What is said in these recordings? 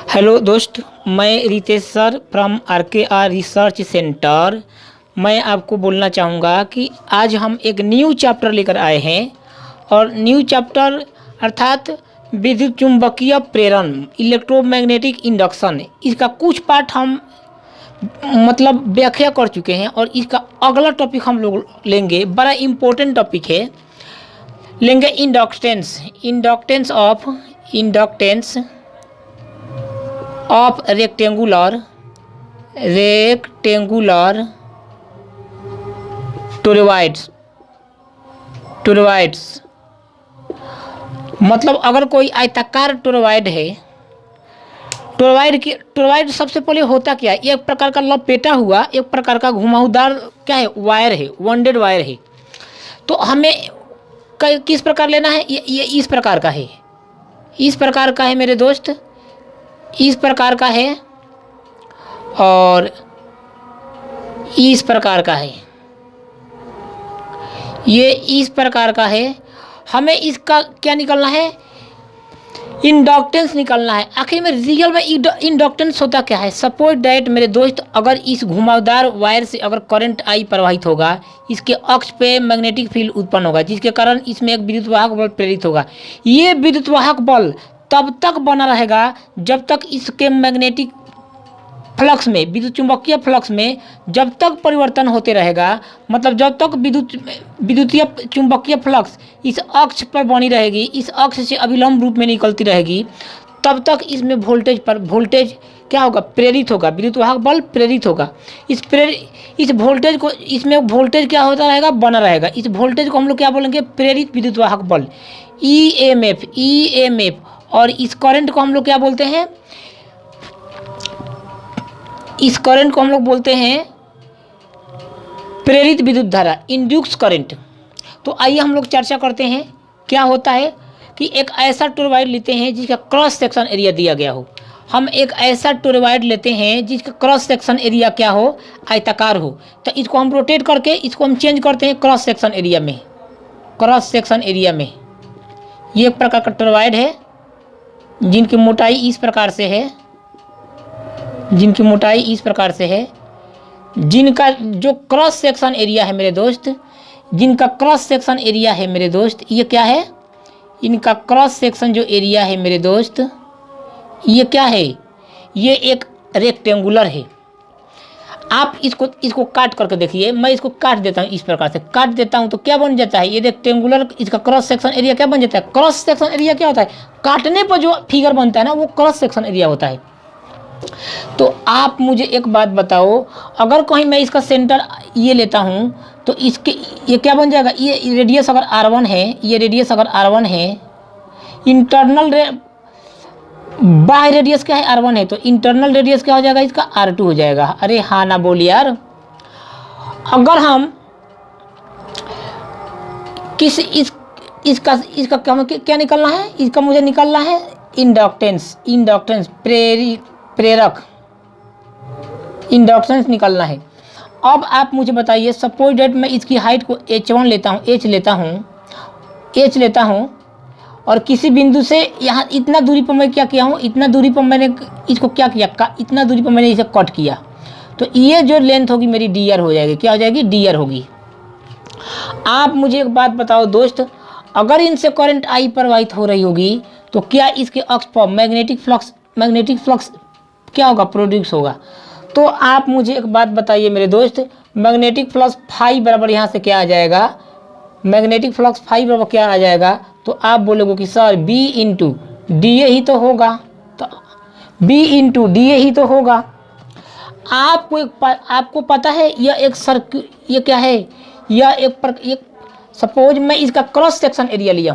Hello दोस्त, मैं Ritesh sir from RKR research centre. मैं आपको बोलना चाहूँगा कि आज हम एक न्यू चैप्टर लेकर आए हैं और न्यू चैप्टर अर्थात विद्युत चुम्बकीय प्रेरण इलेक्ट्रोमैग्नेटिक इंडक्शन, इसका कुछ पार्ट हम व्याख्या कर चुके हैं और इसका अगला टॉपिक हम लोग लेंगे। बड़ा इम्पोर्टेंट टॉपिक है, लेंगे इंडक्टेंस ऑफ रेक्टेंगुलर टोरॉइड्स। मतलब अगर कोई आयताकार टोरॉइड है, टोरॉइड सबसे पहले होता क्या है, एक प्रकार का लपेटा हुआ, एक प्रकार का घुमावदार क्या है, वायर है, वॉन्डेड वायर है। तो हमें किस प्रकार लेना है, ये इस प्रकार का है, इस प्रकार का है मेरे दोस्त, इस प्रकार का है और इस प्रकार का है, ये इस प्रकार का है। हमें इसका क्या निकालना है, इंडक्टेंस निकालना है। आखिर में रियल में इंडक्टेंस होता क्या है। सपोज दैट मेरे दोस्त, अगर इस घुमावदार वायर से अगर करंट आई प्रवाहित होगा, इसके अक्ष पे मैग्नेटिक फील्ड उत्पन्न होगा, जिसके कारण इसमें एक विद्युत वाहक बल प्रेरित होगा। ये विद्युत वाहक बल तब तक बना रहेगा जब तक इसके मैग्नेटिक फ्लक्स में, विद्युत चुंबकीय फ्लक्स में जब तक परिवर्तन होते रहेगा, मतलब जब तक विद्युतीय चुंबकीय फ्लक्स इस अक्ष पर बनी रहेगी, इस अक्ष से अभिलंब रूप में निकलती रहेगी, तब तक इसमें वोल्टेज क्या होगा, प्रेरित होगा, विद्युत वाहक बल प्रेरित होगा। इस वोल्टेज को, इसमें वोल्टेज क्या होता रहेगा, बना रहेगा। इस वोल्टेज को हम लोग क्या बोलेंगे, प्रेरित विद्युत वाहक बल, EMF। और इस करंट को हम लोग क्या बोलते हैं, इस करंट को हम लोग बोलते हैं प्रेरित विद्युत धारा, इंड्यूस करंट। तो आइए हम लोग चर्चा करते हैं क्या होता है कि एक ऐसा टोरॉइड लेते हैं जिसका क्रॉस सेक्शन एरिया दिया गया हो। हम एक ऐसा टोरॉइड लेते हैं जिसका क्रॉस सेक्शन एरिया क्या हो, आयताकार हो। तो इसको हम रोटेट करके इसको हम चेंज करते हैं क्रॉस सेक्शन एरिया में। ये एक प्रकार का टोरॉइड है जिनकी मोटाई इस प्रकार से है, जिनका जो क्रॉस सेक्शन एरिया है मेरे दोस्त, ये क्या है, इनका क्रॉस सेक्शन जो एरिया है मेरे दोस्त, ये क्या है, ये एक रेक्टेंगुलर है। आप इसको काट करके देखिए, मैं इसको काट देता हूँ, इस प्रकार से काट देता हूँ तो क्या बन जाता है, ये रेक्टेंगुलर, इसका क्रॉस सेक्शन एरिया क्या बन जाता है। क्रॉस सेक्शन एरिया क्या होता है, काटने पर जो फिगर बनता है ना, वो क्रॉस सेक्शन एरिया होता है। तो आप मुझे एक बात बताओ, अगर कहीं मैं इसका सेंटर ये लेता हूँ तो इसके ये क्या बन जाएगा, ये रेडियस अगर R1 है, इंटरनल बाह्य रेडियस क्या है, R1 है, तो इंटरनल रेडियस क्या हो जाएगा, इसका R2 हो जाएगा। अरे हाँ ना बोल यार। अगर हम इसका क्या निकलना है, इसका मुझे निकलना है इंडक्टेंस प्रेरक इंडक्टेंस निकलना है। अब आप मुझे बताइए, सपोज डेट मैं इसकी हाइट को H1 लेता हूँ और किसी बिंदु से यहाँ इतना दूरी पर मैं क्या किया हूँ, इतना दूरी पर मैंने इसको क्या किया, इतना दूरी पर मैंने इसे कट किया, तो ये जो लेंथ होगी मेरी DR हो जाएगी। क्या हो जाएगी, DR होगी। आप मुझे एक बात बताओ दोस्त, अगर इनसे करंट I प्रवाहित हो रही होगी तो क्या इसके अक्ष पर मैग्नेटिक फ्लक्स क्या होगा, प्रोड्यूस होगा। तो आप मुझे एक बात बताइए मेरे दोस्त, मैग्नेटिक फ्लक्स फाई बराबर यहाँ से क्या आ जाएगा, मैग्नेटिक फ्लक्स फाई बराबर क्या आ जाएगा, तो आप बोलोगे कि सर B इंटू DA ही तो होगा, तो B इंटू DA ही तो होगा। आपको पता है यह एक ये क्या है, यह एक सपोज मैं इसका क्रॉस सेक्शन एरिया लिया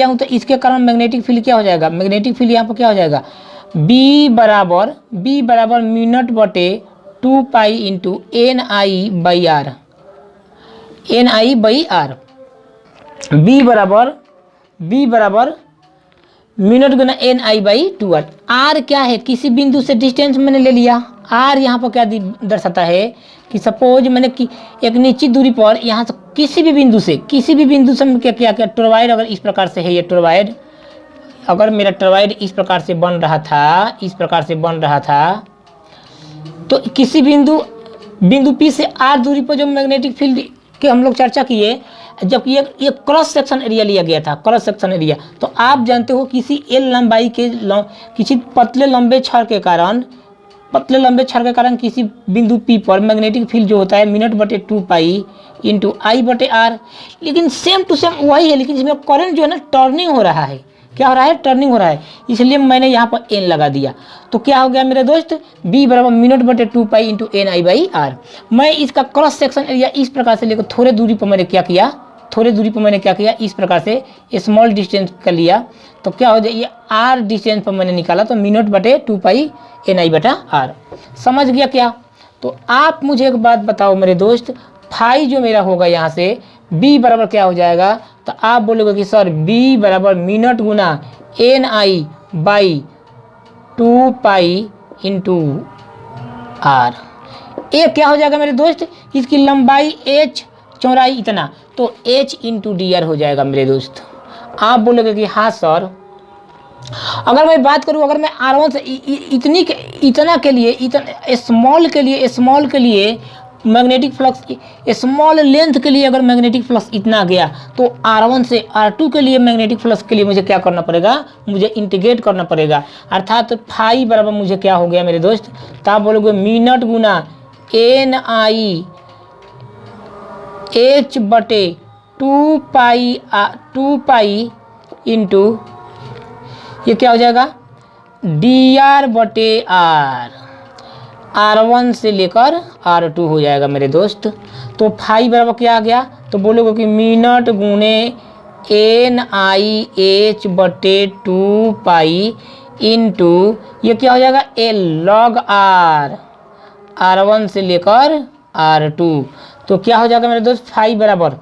हूँ, तो इसके कारण मैग्नेटिक फील्ड क्या हो जाएगा, मैग्नेटिक फील्ड यहाँ पर क्या हो जाएगा, B बराबर म्यूनट बटे 2 pi into NI by R। B बराबर म्यूनट गुना NI बाई 2R। R क्या है, किसी बिंदु से डिस्टेंस मैंने ले लिया। R यहाँ पर क्या दर्शाता है कि सपोज मैंने एक निश्चित दूरी पर यहाँ से किसी भी बिंदु से मैं क्या टोरॉइड अगर इस प्रकार से है, ये टोरॉइड अगर मेरा टर्बाइड इस प्रकार से बन रहा था, इस प्रकार से बन रहा था, तो किसी बिंदु P से R दूरी पर जो मैग्नेटिक फील्ड की हम लोग चर्चा किए, जबकि ये क्रॉस सेक्शन एरिया लिया गया था, क्रॉस सेक्शन एरिया। तो आप जानते हो किसी L लंबाई के किसी पतले लंबे छड़ के कारण किसी बिंदु P पर मैग्नेटिक फील्ड जो होता है μ/2π इंटू I/R। लेकिन सेम टू सेम वही है, लेकिन इसमें करंट जो है ना टर्निंग हो रहा है। क्या हो रहा है? टर्निंग हो रहा है, इसलिए मैंने यहाँ पर n लगा दिया। तो क्या हो गया मेरे दोस्त? B बराबर μ/2π इंटू NI/R। मैं इसका क्रॉस सेक्शन एरिया इस प्रकार से लेकर थोड़े दूरी पर मैंने क्या किया, इस प्रकार से स्मॉल डिस्टेंस कर लिया। तो क्या हो जाए, ये R डिस्टेंस पर मैंने निकाला, तो μ/2π NI/R। समझ गया क्या? तो आप मुझे एक बात बताओ मेरे दोस्त, फाई जो मेरा होगा यहाँ से B बराबर क्या हो जाएगा? तो आप बोलोगे कि सर B बराबर मिनट गुना NI/2π इंटू R। ये क्या हो जाएगा मेरे दोस्त? इसकी लंबाई H, चौड़ाई इतना, तो H इंटू DR हो जाएगा मेरे दोस्त। आप बोलोगे कि हाँ सर, अगर मैं बात करूं, अगर मैं R1 से इतना के लिए, स्मॉल के लिए मैग्नेटिक फ्लक्स, स्मॉल लेंथ के लिए अगर मैग्नेटिक फ्लक्स इतना गया, तो R1 से R2 के लिए मैग्नेटिक फ्लक्स के लिए मुझे क्या करना पड़ेगा? मुझे इंटीग्रेट करना पड़ेगा। अर्थात फाई बराबर मुझे क्या हो गया मेरे दोस्त? तो आप बोलोगे मिनट गुना NI/2π इंटू ये क्या हो जाएगा? DR/R। R1 से लेकर R2 हो जाएगा मेरे दोस्त। तो फाई बराबर क्या आ गया? तो बोलोगे कि मिनट गुने NIH/2π इंटू ये क्या हो जाएगा? L log R, R1 से लेकर R2। तो क्या हो जाएगा मेरे दोस्त? फाई बराबर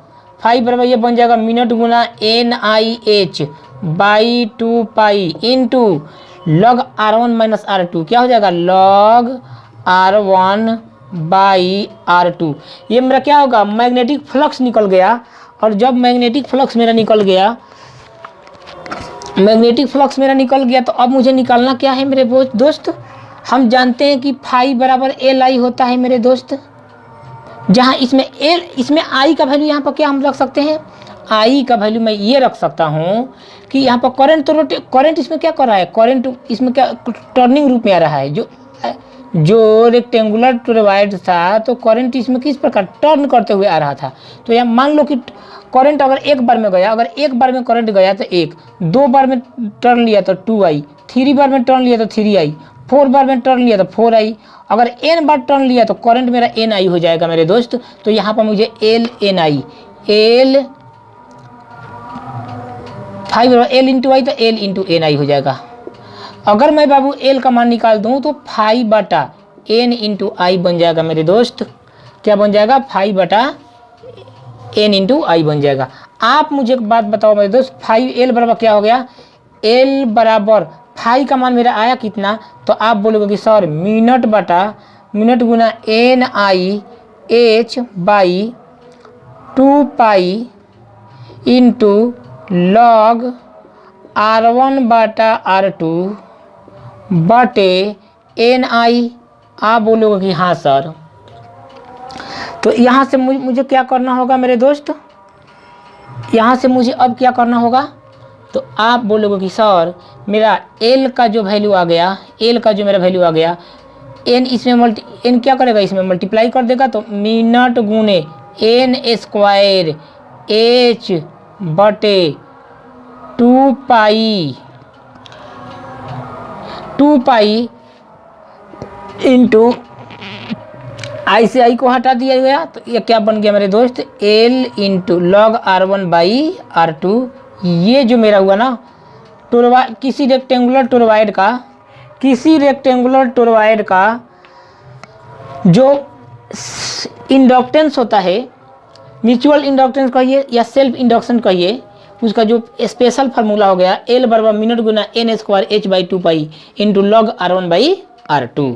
ये बन जाएगा मिनट गुना NIH/2π into log R1 minus R2। क्या हो जाएगा? log R1/R2। ये मेरा क्या होगा? मैग्नेटिक फ्लक्स निकल गया। और जब मैग्नेटिक फ्लक्स मेरा निकल गया, तो अब मुझे निकालना क्या है मेरे दोस्त? हम जानते हैं कि फाई बराबर LI होता है मेरे दोस्त। जहाँ इसमें I का वैल्यू यहाँ पर क्या हम रख सकते हैं? I का वैल्यू मैं ये रख सकता हूँ कि यहाँ पर करंट इसमें क्या कर रहा है? करंट इसमें क्या टर्निंग रूप में आ रहा है। जो रेक्टेंगुलर टोरॉइड था, तो करंट इसमें किस प्रकार टर्न करते हुए आ रहा था। तो यहाँ मान लो कि करंट अगर एक बार में गया, करंट गया तो 1, 2 बार में टर्न लिया तो 2I, 3 बार में टर्न लिया तो 3I, 4 बार में टर्न लिया तो 4I, अगर n बार टर्न लिया तो करंट मेरा NI हो जाएगा मेरे दोस्त। तो यहाँ पर मुझे LNI, फाई बराबर L इंटू I, तो L इंटू NI हो जाएगा। अगर मैं बाबू L का मान निकाल दूं, तो फाई बटा N इंटू I बन जाएगा मेरे दोस्त। क्या बन जाएगा? फाई बटा N इंटू I बन जाएगा। आप मुझे एक बात बताओ मेरे दोस्त, फाई L बराबर क्या हो गया? L बराबर फाई का मान मेरा आया कितना? तो आप बोलोगे कि सर मिनट गुना NIH/2π इंटू log R1/R2 बटे NI। आप बोलोगे कि हाँ सर। तो यहाँ से मुझे क्या करना होगा मेरे दोस्त? यहाँ से मुझे अब क्या करना होगा? तो आप बोलोगे कि सर मेरा L का जो वैल्यू आ गया, N इसमें N क्या करेगा? इसमें मल्टीप्लाई कर देगा। तो मिनट गुने N² H/2π इंटू I से I को हटा दिया गया, तो ये क्या बन गया मेरे दोस्त? L into log R1/R2। ये जो मेरा हुआ ना किसी रेक्टेंगुलर टोरॉइड का जो इंडक्टेंस होता है, म्यूचुअल इंडक्टेंस कहिए या सेल्फ इंडक्शन कहिए, उसका जो स्पेशल फार्मूला हो गया L बराबर मिनट गुना N² H/2π into log R1/R2।